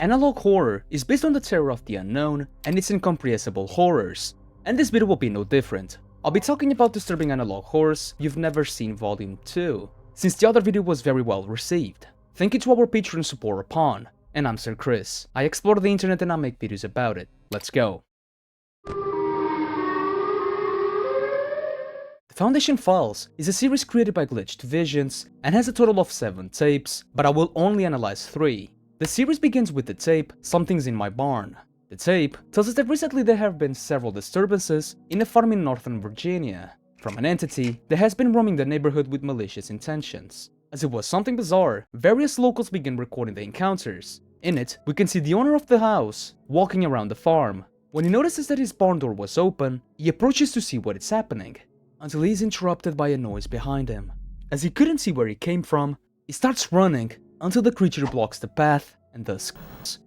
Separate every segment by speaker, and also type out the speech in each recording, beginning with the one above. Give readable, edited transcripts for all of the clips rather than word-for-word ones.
Speaker 1: Analog horror is based on the terror of the unknown and its incomprehensible horrors, and this video will be no different. I'll be talking about disturbing analog horrors you've never seen volume 2, since the other video was very well received. Thank you to our Patreon support upon, and I'm Sir Chris. I explore the internet and I make videos about it. Let's go. The Foundation Files is a series created by Glitched Visions and has a total of 7 tapes, but I will only analyze 3. The series begins with the tape, Something's in My Barn. The tape tells us that recently there have been several disturbances in a farm in northern Virginia, from an entity that has been roaming the neighborhood with malicious intentions. As it was something bizarre, various locals begin recording the encounters. In it, we can see the owner of the house walking around the farm. When he notices that his barn door was open, he approaches to see what is happening, until he is interrupted by a noise behind him. As he couldn't see where he came from, he starts running until the creature blocks the path and thus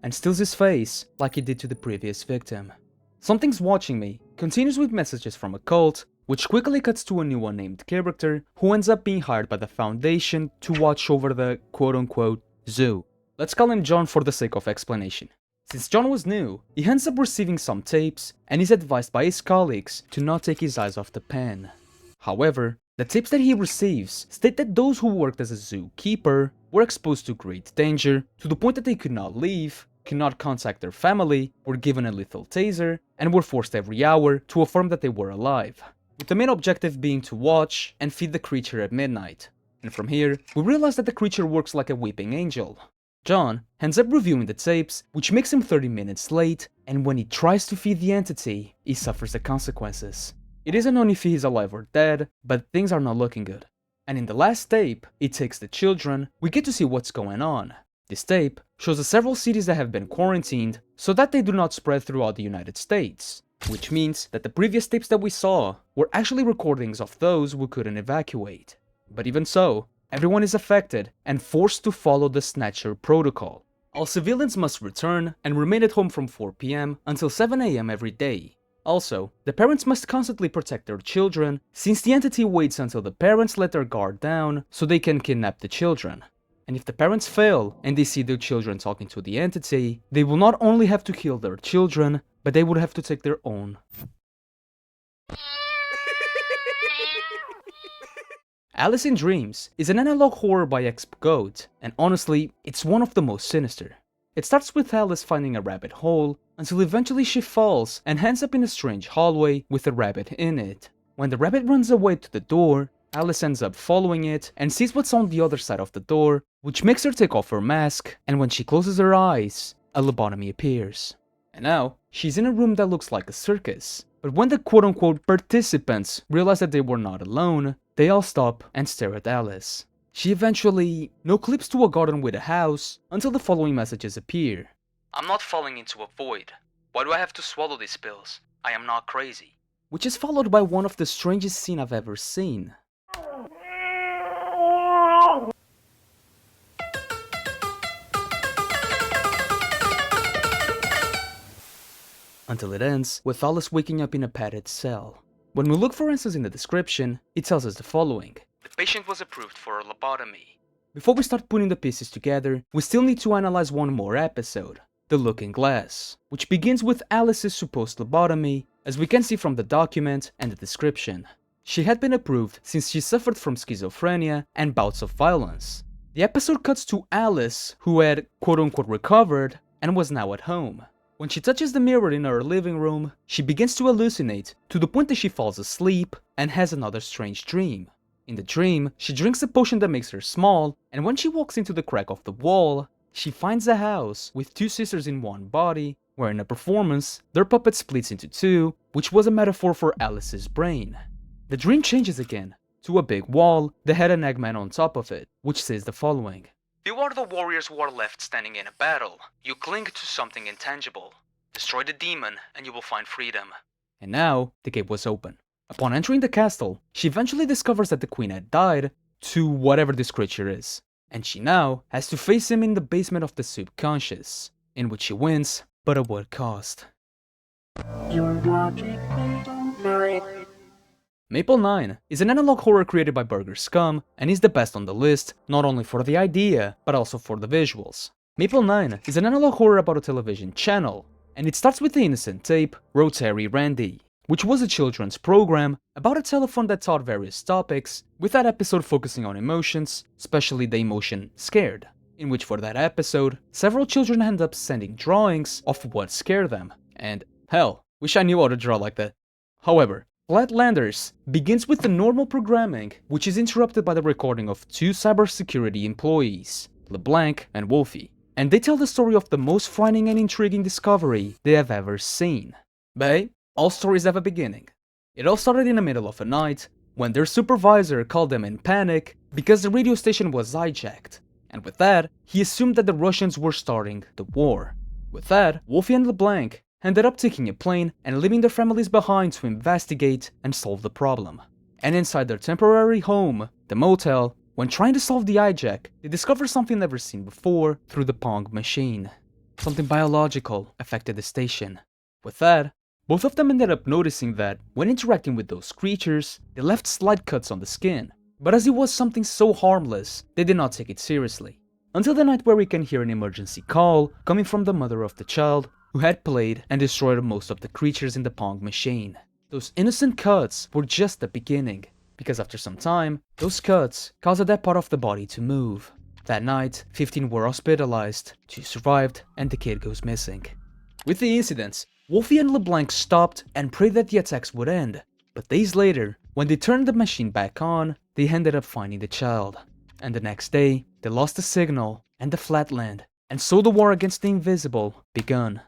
Speaker 1: and steals his face like he did to the previous victim. Something's Watching Me continues with messages from a cult, which quickly cuts to a new unnamed character who ends up being hired by the Foundation to watch over the quote-unquote zoo. Let's call him John for the sake of explanation. Since John was new, he ends up receiving some tapes and is advised by his colleagues to not take his eyes off the pen. However, the tapes that he receives state that those who worked as a zookeeper were exposed to great danger, to the point that they could not leave, could not contact their family, were given a lethal taser, and were forced every hour to affirm that they were alive, with the main objective being to watch and feed the creature at midnight. And from here, we realize that the creature works like a weeping angel. John ends up reviewing the tapes, which makes him 30 minutes late, and when he tries to feed the entity, he suffers the consequences. It isn't known if he is alive or dead, but things are not looking good. And in the last tape, It Takes the Children, we get to see what's going on. This tape shows us several cities that have been quarantined so that they do not spread throughout the United States, which means that the previous tapes that we saw were actually recordings of those who couldn't evacuate. But even so, everyone is affected and forced to follow the Snatcher protocol. All civilians must return and remain at home from 4 PM until 7 AM every day. Also, the parents must constantly protect their children, since the entity waits until the parents let their guard down so they can kidnap the children. And if the parents fail and they see their children talking to the entity, they will not only have to kill their children, but they would have to take their own. Alice in Dreams is an analog horror by Goat, and honestly, it's one of the most sinister. It starts with Alice finding a rabbit hole, until eventually she falls and ends up in a strange hallway with a rabbit in it. When the rabbit runs away to the door, Alice ends up following it and sees what's on the other side of the door, which makes her take off her mask, and when she closes her eyes, a lobotomy appears. And now, she's in a room that looks like a circus. But when the quote-unquote participants realize that they were not alone, they all stop and stare at Alice. She eventually no-clips to a garden with a house until the following messages appear. I'm not falling into a void. Why do I have to swallow these pills? I am not crazy. Which is followed by one of the strangest scenes I've ever seen. Until it ends with Alice waking up in a padded cell. When we look for answers in the description, it tells us the following. The patient was approved for a lobotomy. Before we start putting the pieces together, we still need to analyze one more episode, The Looking Glass, which begins with Alice's supposed lobotomy, as we can see from the document and the description. She had been approved since she suffered from schizophrenia and bouts of violence. The episode cuts to Alice, who had quote-unquote recovered and was now at home. When she touches the mirror in her living room, she begins to hallucinate to the point that she falls asleep and has another strange dream. In the dream, she drinks a potion that makes her small, and when she walks into the crack of the wall, she finds a house with 2 sisters in one body, where in a performance, their puppet splits into 2, which was a metaphor for Alice's brain. The dream changes again, to a big wall that had an Eggman on top of it, which says the following. You are the warriors who are left standing in a battle. You cling to something intangible. Destroy the demon, and you will find freedom. And now, the gate was open. Upon entering the castle, she eventually discovers that the queen had died to whatever this creature is, and she now has to face him in the basement of the subconscious, in which she wins, but at what cost? Maple 9 is an analog horror created by Burger Scum, and is the best on the list, not only for the idea, but also for the visuals. Maple 9 is an analog horror about a television channel, and it starts with the innocent tape, Rotary Randy, which was a children's program about a telephone that taught various topics, with that episode focusing on emotions, especially the emotion scared, in which for that episode, several children end up sending drawings of what scared them, and hell, wish I knew how to draw like that. However, Flatlanders begins with the normal programming, which is interrupted by the recording of two cybersecurity employees, LeBlanc and Wolfie, and they tell the story of the most frightening and intriguing discovery they have ever seen. But hey, all stories have a beginning. It all started in the middle of a night, when their supervisor called them in panic because the radio station was hijacked, and with that, he assumed that the Russians were starting the war. With that, Wolfie and LeBlanc ended up taking a plane and leaving their families behind to investigate and solve the problem. And inside their temporary home, the motel, when trying to solve the hijack, they discover something never seen before through the Pong machine. Something biological affected the station. With that, both of them ended up noticing that, when interacting with those creatures, they left slight cuts on the skin. But as it was something so harmless, they did not take it seriously. Until the night where we can hear an emergency call coming from the mother of the child, who had played and destroyed most of the creatures in the Pong machine. Those innocent cuts were just the beginning, because after some time, those cuts caused that part of the body to move. That night, 15 were hospitalized, 2 survived, and the kid goes missing. With the incidents, Wolfie and LeBlanc stopped and prayed that the attacks would end, but days later, when they turned the machine back on, they ended up finding the child. And the next day, they lost the signal and the flatland, and so the war against the invisible begun.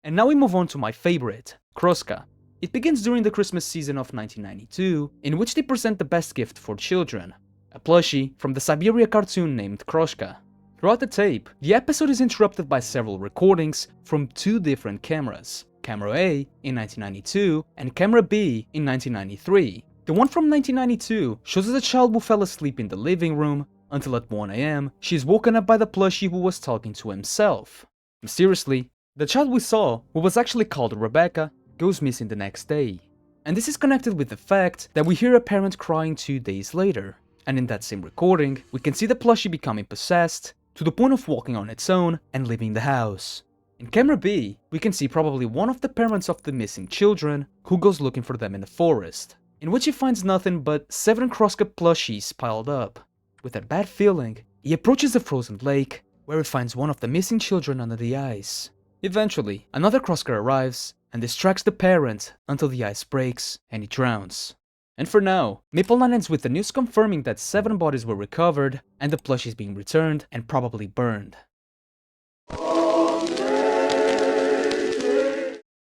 Speaker 1: And now we move on to my favorite, Kroska. It begins during the Christmas season of 1992, in which they present the best gift for children, a plushie from the Siberia cartoon named Kroska. Throughout the tape, the episode is interrupted by several recordings from 2 different cameras, Camera A in 1992 and Camera B in 1993. The one from 1992 shows us a child who fell asleep in the living room until at 1 AM she is woken up by the plushie who was talking to himself. Mysteriously, the child we saw, who was actually called Rebecca, goes missing the next day. And this is connected with the fact that we hear a parent crying 2 days later. And in that same recording, we can see the plushie becoming possessed, to the point of walking on its own and leaving the house. In Camera B, we can see probably one of the parents of the missing children who goes looking for them in the forest, in which he finds nothing but 7 Kroska plushies piled up. With that bad feeling, he approaches the frozen lake, where he finds one of the missing children under the ice. Eventually, another Kroska arrives and distracts the parent until the ice breaks and he drowns. And for now, Maple 9 ends with the news confirming that 7 bodies were recovered and the plushies being returned and probably burned.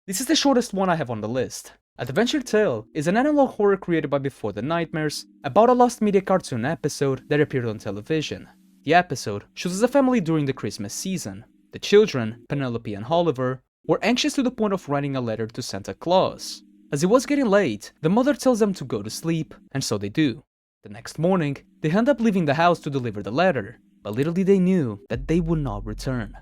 Speaker 1: This is the shortest one I have on the list. Adventure Tale is an analog horror created by Before the Nightmares about a lost media cartoon episode that appeared on television. The episode shows us a family during the Christmas season. The children, Penelope and Oliver, were anxious to the point of writing a letter to Santa Claus. As it was getting late, the mother tells them to go to sleep, and so they do. The next morning, they end up leaving the house to deliver the letter, but little did they knew that they would not return.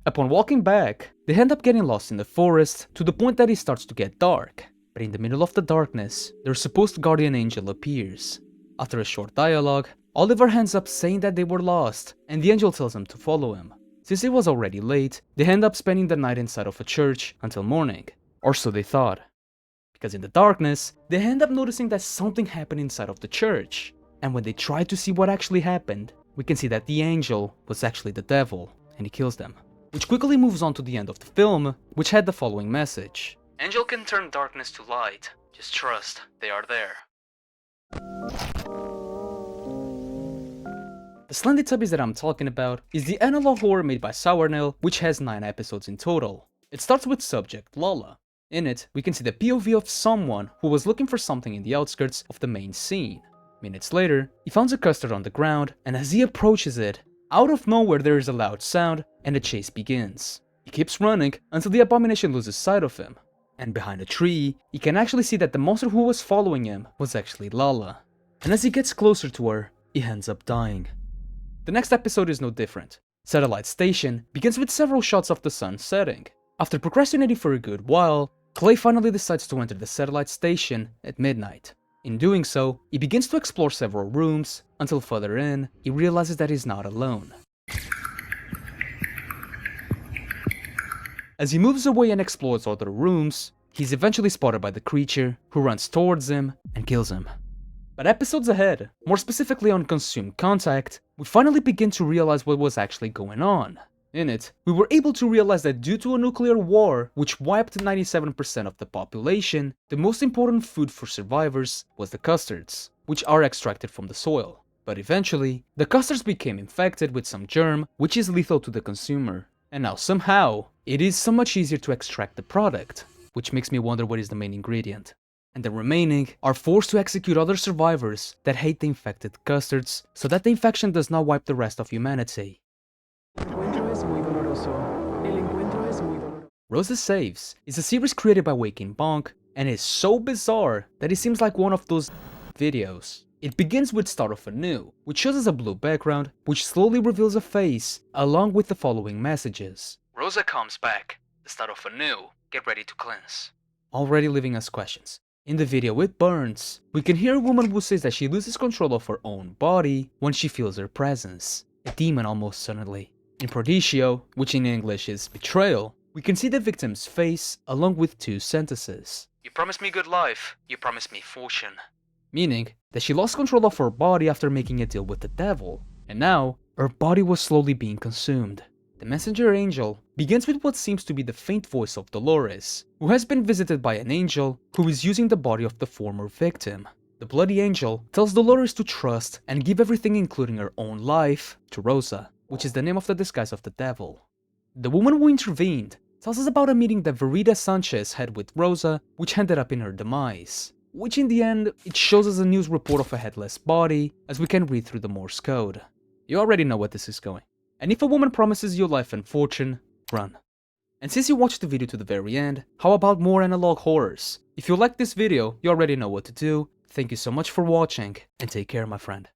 Speaker 1: Upon walking back, they end up getting lost in the forest to the point that it starts to get dark. But in the middle of the darkness, their supposed guardian angel appears. After a short dialogue, Oliver ends up saying that they were lost, and the angel tells them to follow him. Since it was already late, they end up spending the night inside of a church until morning, or so they thought. Because in the darkness, they end up noticing that something happened inside of the church, and when they try to see what actually happened, we can see that the angel was actually the devil, and he kills them. Which quickly moves on to the end of the film, which had the following message: "Angel can turn darkness to light, just trust, they are there." The SlendyTubbies that I'm talking about is the analog horror made by Sournell, which has 9 episodes in total. It starts with subject Lola. In it, we can see the POV of someone who was looking for something in the outskirts of the main scene. Minutes later, he finds a custard on the ground, and as he approaches it, out of nowhere there is a loud sound, and the chase begins. He keeps running until the abomination loses sight of him. And behind a tree, he can actually see that the monster who was following him was actually Lala. And as he gets closer to her, he ends up dying. The next episode is no different. Satellite Station begins with several shots of the sun setting. After procrastinating for a good while, Clay finally decides to enter the satellite station at midnight. In doing so, he begins to explore several rooms, until further in, he realizes that he's not alone. As he moves away and explores other rooms, he's eventually spotted by the creature, who runs towards him and kills him. But episodes ahead, more specifically on Consumed Contact, we finally begin to realize what was actually going on. In it, we were able to realize that due to a nuclear war which wiped 97% of the population, the most important food for survivors was the custards, which are extracted from the soil. But eventually, the custards became infected with some germ which is lethal to the consumer. And now somehow, it is so much easier to extract the product, which makes me wonder what is the main ingredient. And the remaining are forced to execute other survivors that hate the infected custards so that the infection does not wipe the rest of humanity. Rosa Saves is a series created by Waking Bonk and is so bizarre that it seems like one of those videos. It begins with Start Off Anew, which shows us a blue background which slowly reveals a face along with the following messages. Rosa comes back. The start of anew. Get ready to cleanse. Already leaving us questions. In the video It Burns, we can hear a woman who says that she loses control of her own body when she feels her presence. A demon almost certainly. In Prodigio, which in English is betrayal, we can see the victim's face along with two sentences. You promised me good life, you promised me fortune. Meaning that she lost control of her body after making a deal with the devil, and now her body was slowly being consumed. The messenger angel begins with what seems to be the faint voice of Dolores, who has been visited by an angel who is using the body of the former victim. The bloody angel tells Dolores to trust and give everything including her own life to Rosa, which is the name of the disguise of the devil. The woman who intervened tells us about a meeting that Verita Sanchez had with Rosa, which ended up in her demise. Which in the end, it shows us a news report of a headless body, as we can read through the Morse code. You already know what this is going. And if a woman promises you life and fortune, run. And since you watched the video to the very end, how about more analog horrors? If you liked this video, you already know what to do. Thank you so much for watching, and take care, my friend.